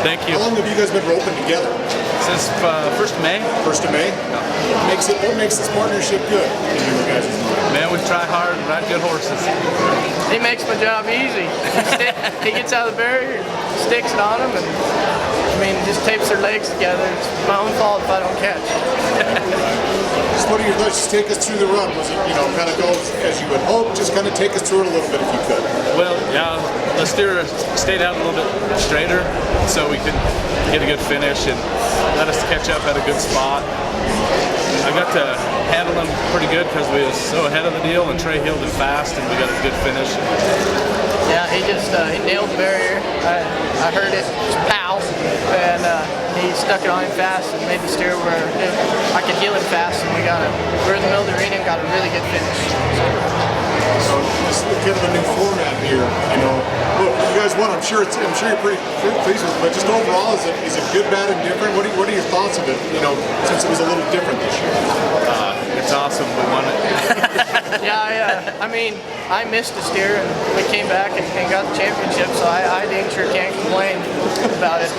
Thank you. How long have you guys been roping together? Since 1st of May. 1st of May? What makes this partnership good in your guys' mind? Man, we try hard and ride good horses. He makes my job easy. He gets out of the barrier, sticks it on them, and I mean, just tapes their legs together. It's my own fault if I don't catch. Just what are your thoughts? Just take us through the run. Was it, kind of go as you would hope? Just kind of take us through it a little bit if you could. Well, yeah, the steer stayed out a little bit straighter so we could get a good finish and let us catch up at a good spot. I got to handle him pretty good because we was so ahead of the deal, and Trey heeled it fast, and we got a good finish. Yeah, he just he nailed the barrier. I heard it, just pow, and he stuck it on him fast and made the steer where I could heel him fast, and we were in the middle of the arena and got a really good finish. So this is kind of a new format here. Look, you guys won. I'm sure you're pretty pleased with it. But just overall, is it good, bad, and different? What are your thoughts of it? Since it was a little different this year. It's awesome. We won it. Yeah, I mean, I missed a steer, and we came back and got the championship. So I dang sure can't complain about it.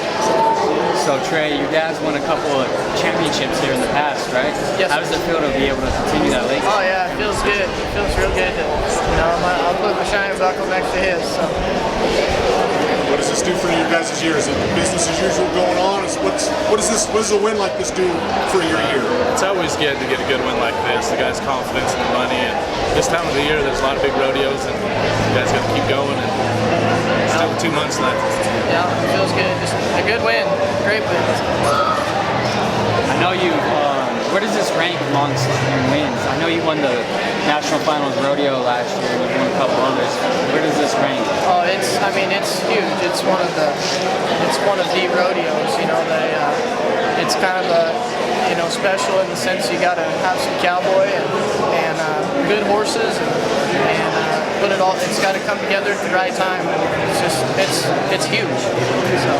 So Trey, your dad's won a couple of championships here in the past, right? Yes. How does it feel to be able to continue that legacy? Oh yeah, it feels good. It feels real good. I'll put my shiny buckle next to his. So. What does this do for you guys' year? Is it business as usual going on? What does a win like this do for your year? It's always good to get a good win like this. The guys' confidence in the money, and this time of the year, there's a lot of big rodeos, and you guys got to keep going. And still 2 months left. Yeah, it feels good. Just a good win. Great win. I know you. Where does this rank amongst your wins? I know you won the National Finals Rodeo last year, and you won a couple others. Where does this rank? Oh, it's huge. It's one of the rodeos. It's kind of special in the sense you got to have some cowboy and good horses and put it all. It's got to come together at the right time. It's huge. So.